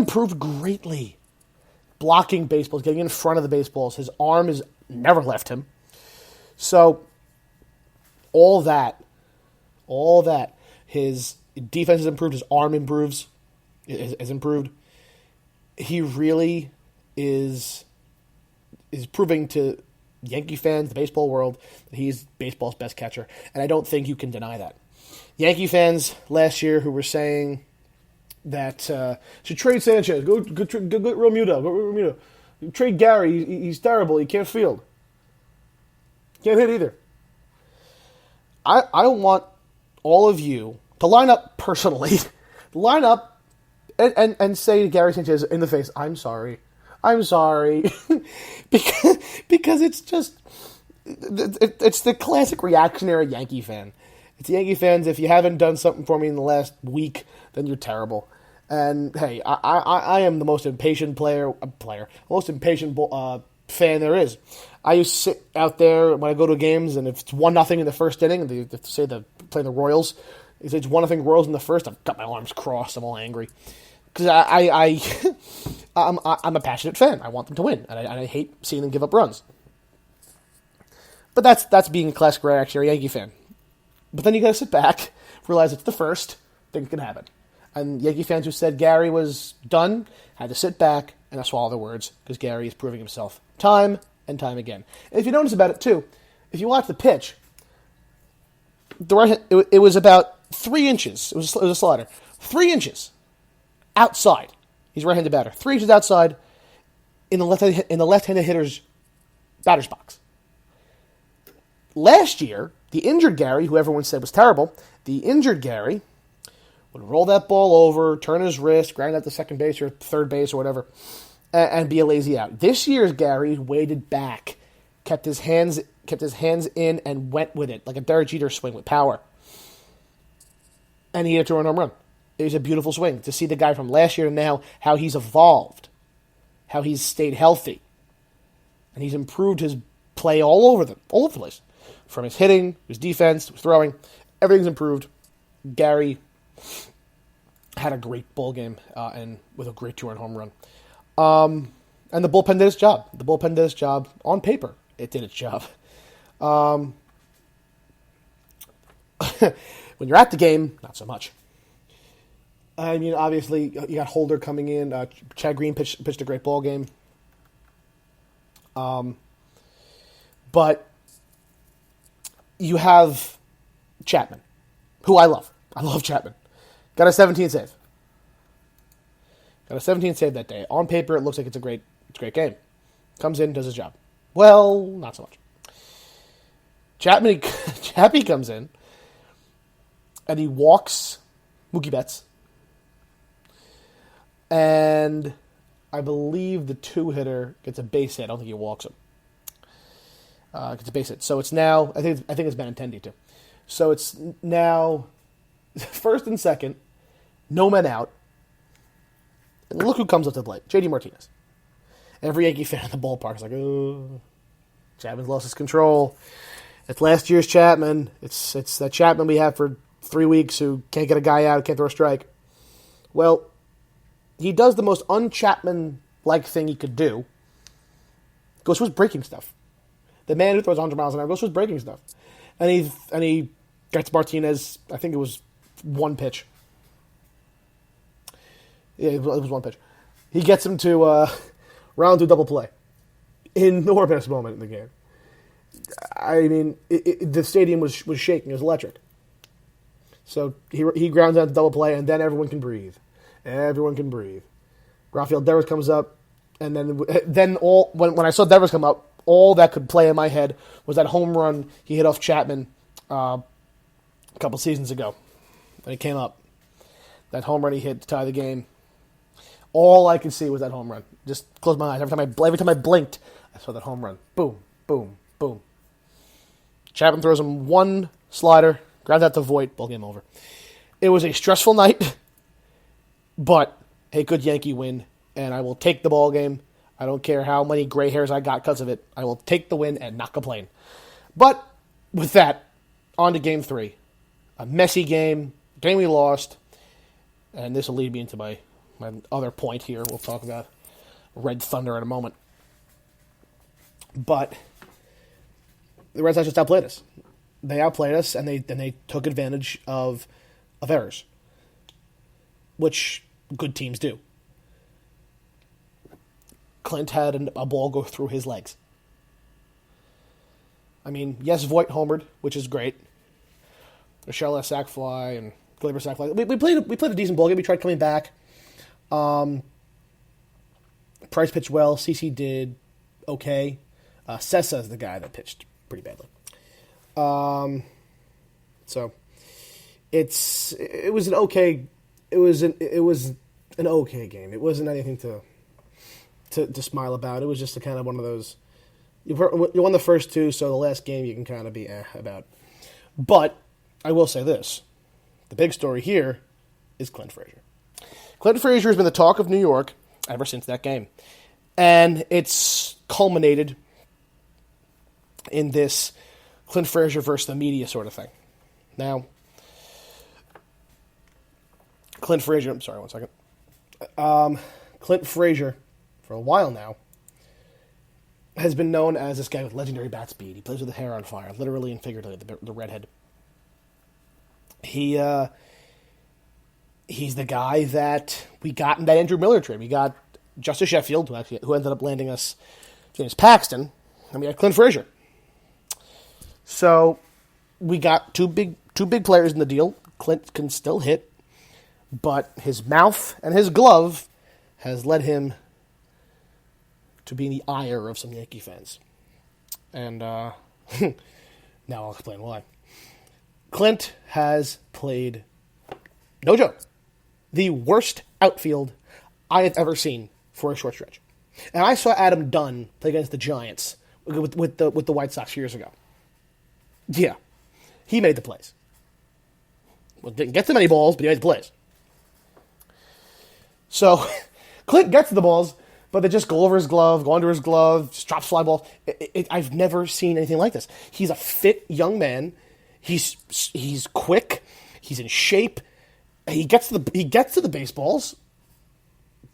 improved greatly. Blocking baseballs, getting in front of the baseballs. His arm has never left him. So, all that, his defense has improved, his arm has improved. He really is proving to Yankee fans, the baseball world, that he's baseball's best catcher. And I don't think you can deny that. Yankee fans last year who were saying that should trade Sanchez, go get Realmuto, trade Gary, he's terrible, he can't field. Can't hit either. I want all of you to line up personally, line up and say to Gary Sanchez in the face, I'm sorry. because it's just, it's the classic reactionary Yankee fan. It's Yankee fans, if you haven't done something for me in the last week, then you're terrible. And hey, I am the most impatient most impatient fan there is. I used to sit out there when I go to games, and if it's 1-0 in the first inning, and they say playing the Royals, if it's 1-0 Royals in the first, I've got my arms crossed, I'm all angry. Because I'm a passionate fan. I want them to win, and I hate seeing them give up runs. But that's being a classic reactionary Yankee fan. But then you got to sit back, realize it's the first, things can happen. And Yankee fans who said Gary was done had to sit back and swallow their words, because Gary is proving himself time and time again. And if you notice about it too, if you watch the pitch, it was about 3 inches. It was a slider, 3 inches outside. He's a right-handed batter, 3 inches outside in the left-handed hitter's batter's box. Last year, the injured Gary, who everyone said was terrible, the injured Gary would roll that ball over, turn his wrist, ground out to second base or third base or whatever, and be a lazy out. This year's Gary waited back, kept his hands in, and went with it like a Derek Jeter swing with power. And he hit a 2-run home run. It was a beautiful swing to see the guy from last year to now, how he's evolved, how he's stayed healthy, and he's improved his play all over the place. From his hitting, his defense, his throwing, everything's improved. Gary had a great ball game and with a great 2-run home run. And the bullpen did its job. The bullpen did its job on paper. It did its job. When you're at the game, not so much. I mean, obviously, you got Holder coming in. Chad Green pitched a great ball game. But you have Chapman, who I love. I love Chapman. Got a 17 save. Got a 17 save that day. On paper, it looks like it's a great game. Comes in, does his job. Well, not so much. Chappie comes in, and he walks Mookie Betts. And I believe the 2-hitter gets a base hit. I don't think he walks him. Gets a base hit. So it's now, I think it's Benintendi too. So it's now first and second, no men out. And look who comes up to the plate. JD Martinez. Every Yankee fan in the ballpark is like, oh, Chapman's lost his control. It's last year's Chapman. It's that Chapman we have for 3 weeks who can't get a guy out, can't throw a strike. Well, he does the most un-Chapman-like thing he could do. Goes for his breaking stuff. The man who throws 100 miles an hour goes for his breaking stuff. And he gets Martinez, I think it was 1 pitch. Yeah, it was 1 pitch. He gets him to round to double play in the best moment in the game. I mean, the stadium was shaking. It was electric. So he grounds out to double play, and then everyone can breathe. Everyone can breathe. Rafael Devers comes up, and then when I saw Devers come up, all that could play in my head was that home run he hit off Chapman a couple seasons ago when he came up. That home run he hit to tie the game. All I could see was that home run. Just closed my eyes. Every time I blinked, I saw that home run. Boom, boom, boom. Chapman throws him 1 slider, grounds out to Voit, ball game over. It was a stressful night, but a good Yankee win, and I will take the ball game. I don't care how many gray hairs I got because of it. I will take the win and not complain. But with that, on to Game 3. A messy game we lost, and this will lead me into my my other point here. We'll talk about Red Thunder in a moment. But the Red Sox just outplayed us. They outplayed us, and they took advantage of errors, which good teams do. Clint had a ball go through his legs. I mean, yes, Voit homered, which is great. Michelle a sac fly and Glaber sac fly. We played a decent ball game. We tried coming back. Price pitched well. CC did okay. Sessa is the guy that pitched pretty badly. So it was an okay game. It wasn't anything to smile about. It was just a kind of one of those. You won the first two, so the last game you can kind of be about. But I will say this: the big story here is Clint Frazier. Clint Frazier has been the talk of New York ever since that game, and it's culminated in this Clint Frazier versus the media sort of thing. Now, Clint Frazier, I'm sorry, one second. Clint Frazier, for a while now, has been known as this guy with legendary bat speed. He plays with the hair on fire, literally and figuratively, the redhead. He's the guy that we got in that Andrew Miller trade. We got Justice Sheffield, who ended up landing us James Paxton, and we had Clint Frazier. So we got two big players in the deal. Clint can still hit, but his mouth and his glove has led him to be in the ire of some Yankee fans. And now I'll explain why. Clint has played, no joke, the worst outfield I have ever seen for a short stretch. And I saw Adam Dunn play against the Giants with the White Sox years ago. Yeah, he made the plays. Well, didn't get so many balls, but he made the plays. So, Clint gets the balls, but they just go over his glove, go under his glove, just drops fly balls. I've never seen anything like this. He's a fit young man. He's quick. He's in shape. He gets to the baseballs,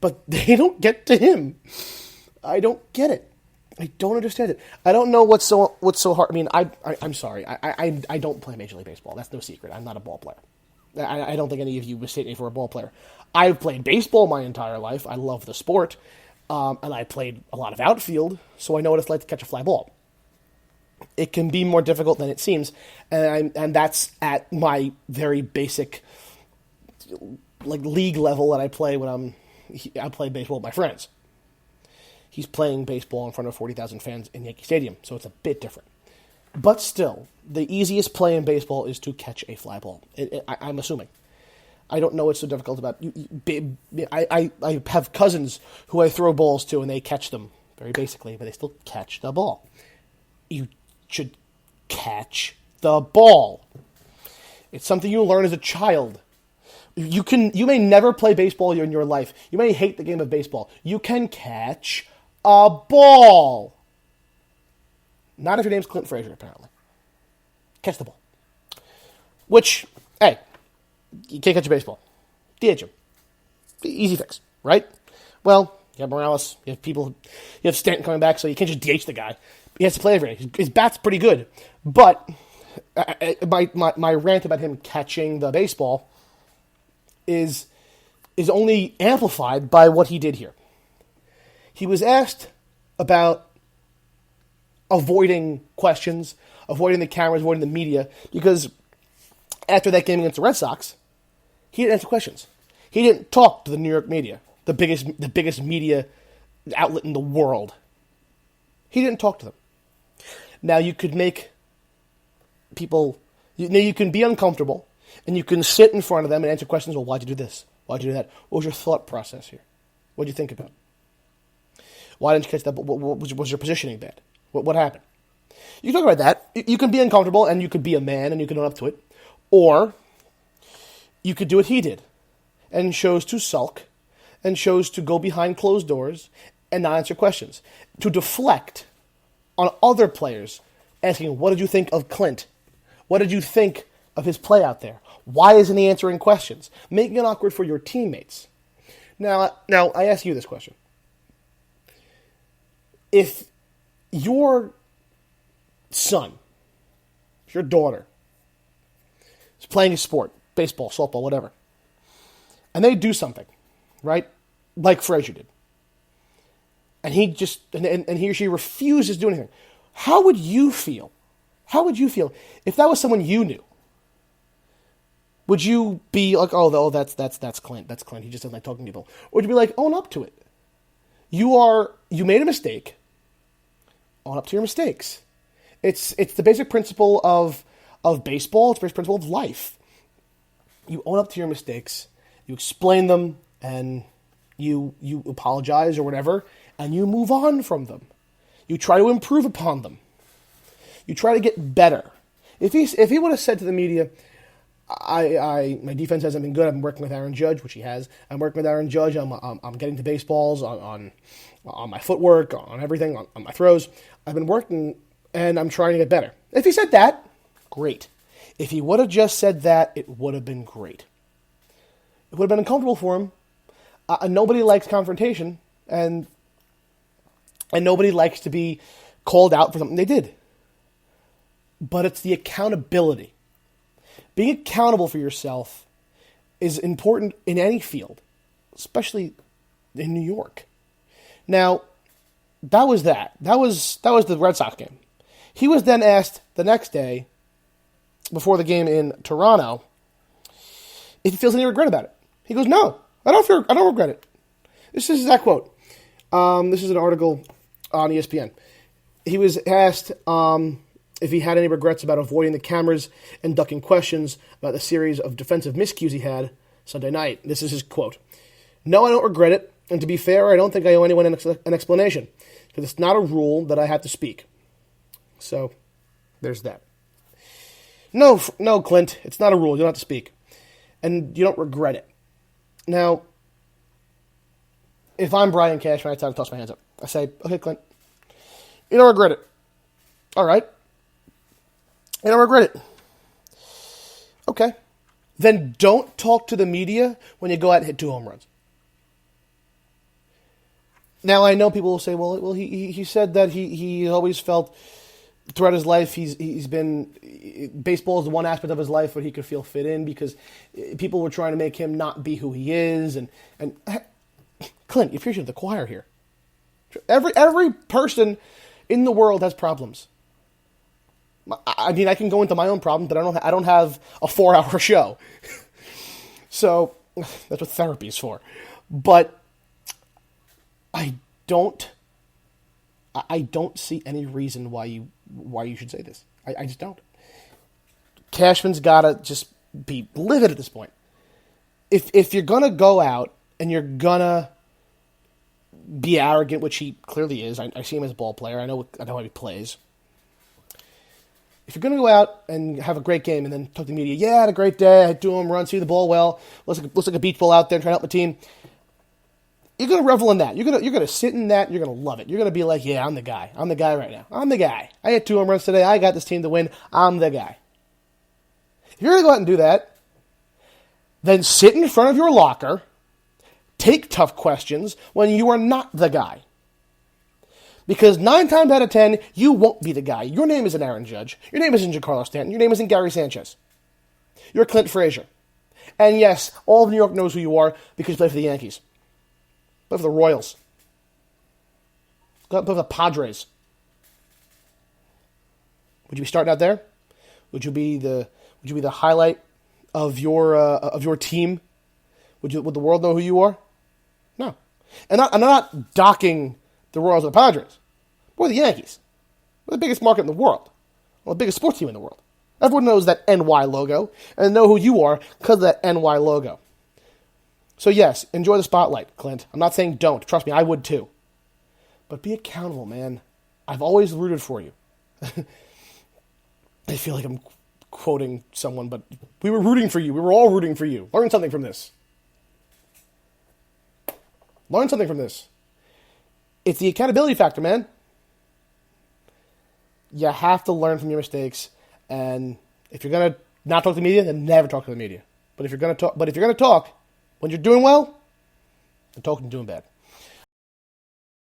but they don't get to him. I don't get it. I don't understand it. I don't know what's so hard. I mean, I'm sorry. I don't play Major League Baseball. That's no secret. I'm not a ball player. I don't think any of you mistake me for a ball player. I've played baseball my entire life. I love the sport. And I played a lot of outfield, so I know what it's like to catch a fly ball. It can be more difficult than it seems, and that's at my very basic, league level that I play when I play baseball with my friends. He's playing baseball in front of 40,000 fans in Yankee Stadium, so it's a bit different. But still, the easiest play in baseball is to catch a fly ball. I'm assuming. I don't know what's so difficult about it. I have cousins who I throw balls to, and they catch them, very basically, but they still catch the ball. You should catch the ball. It's something you learn as a child. You may never play baseball in your life. You may hate the game of baseball. You can catch a ball. Not if your name's Clint Frazier, apparently. Catch the ball. Which, hey, you can't catch a baseball. DH him. Easy fix, right? Well, you have Morales, you have Stanton coming back, so you can't just DH the guy. He has to play every day. His bat's pretty good. But my rant about him catching the baseball is only amplified by what he did here. He was asked about avoiding questions, avoiding the cameras, avoiding the media, because after that game against the Red Sox, he didn't answer questions. He didn't talk to the New York media, the biggest media outlet in the world. He didn't talk to them. Now, you could make people... you can be uncomfortable, and you can sit in front of them and answer questions. Well, why'd you do this? Why'd you do that? What was your thought process here? What did you think about? Why didn't you catch that? What was your positioning bad? What happened? You can talk about that. You can be uncomfortable, and you could be a man, and you can own up to it. Or you could do what he did, and chose to sulk, and chose to go behind closed doors and not answer questions, to deflect on other players, asking, what did you think of Clint? What did you think of his play out there? Why isn't he answering questions? Making it awkward for your teammates. Now I ask you this question. If your son, your daughter, is playing a sport, baseball, softball, whatever, and they do something, right, like Frazier did, and he just and he or she refuses to do anything, how would you feel? How would you feel if that was someone you knew? Would you be like, oh, that's Clint. That's Clint. He just doesn't like talking to people. Or would you be like, own up to it? You made a mistake. Own up to your mistakes. It's the basic principle of baseball. It's the basic principle of life. You own up to your mistakes. You explain them, and you apologize or whatever, and you move on from them. You try to improve upon them. You try to get better. If he would have said to the media, my defense hasn't been good. I'm working with Aaron Judge, which he has. I'm working with Aaron Judge. I'm getting to baseballs on my footwork, on everything, on my throws. I've been working, and I'm trying to get better. If he said that, great. If he would have just said that, it would have been great. It would have been uncomfortable for him. Nobody likes confrontation, and nobody likes to be called out for something they did. But it's the accountability. Being accountable for yourself is important in any field, especially in New York. Now, that was that. That was the Red Sox game. He was then asked the next day, before the game in Toronto, if he feels any regret about it. He goes, "No, I don't regret it." This is that quote. This is an article on ESPN. He was asked if he had any regrets about avoiding the cameras and ducking questions about the series of defensive miscues he had Sunday night. This is his quote. "No, I don't regret it. And to be fair, I don't think I owe anyone an explanation, because it's not a rule that I have to speak." So, there's that. No, Clint, it's not a rule. You don't have to speak. And you don't regret it. Now, if I'm Brian Cashman, I try to toss my hands up. I say, okay, Clint, you don't regret it. All right. You don't regret it. Okay. Then don't talk to the media when you go out and hit 2 home runs. Now, I know people will say, well, he said that he always felt throughout his life he's been, baseball is the one aspect of his life where he could feel fit in because people were trying to make him not be who he is. And Clint, you're preaching to the choir here. Every person in the world has problems. I mean, I can go into my own problems, but I don't have a 4-hour show. So that's what therapy is for. But I don't see any reason why you should say this. I just don't. Cashman's gotta just be livid at this point. If you're gonna go out and you're gonna be arrogant, which he clearly is, I see him as a ball player. I know how he plays. If you're going to go out and have a great game and then talk to the media, yeah, I had a great day, I had 2 home runs, see the ball well, looks like a beach ball out there and try to help my team, you're going to revel in that. You're going to sit in that. You're going to love it. You're going to be like, yeah, I'm the guy. I'm the guy right now. I'm the guy. I had 2 home runs today. I got this team to win. I'm the guy. If you're going to go out and do that, then sit in front of your locker, take tough questions when you are not the guy. Because 9 times out of 10, you won't be the guy. Your name isn't Aaron Judge. Your name isn't Giancarlo Stanton. Your name isn't Gary Sanchez. You're Clint Frazier. And yes, all of New York knows who you are because you play for the Yankees. Play for the Royals. Play for the Padres. Would you be starting out there? Would you be the highlight of your team? Would the world know who you are? No. And I'm not docking the Royals or the Padres. We're the Yankees. We're the biggest market in the world. We're the biggest sports team in the world. Everyone knows that NY logo and know who you are because of that NY logo. So yes, enjoy the spotlight, Clint. I'm not saying don't. Trust me, I would too. But be accountable, man. I've always rooted for you. I feel like I'm quoting someone, but we were rooting for you. We were all rooting for you. Learn something from this. Learn something from this. It's the accountability factor, man. You have to learn from your mistakes, and if you're gonna not talk to the media, then never talk to the media. But if you're gonna talk, when you're doing well, The Tokens doing bad.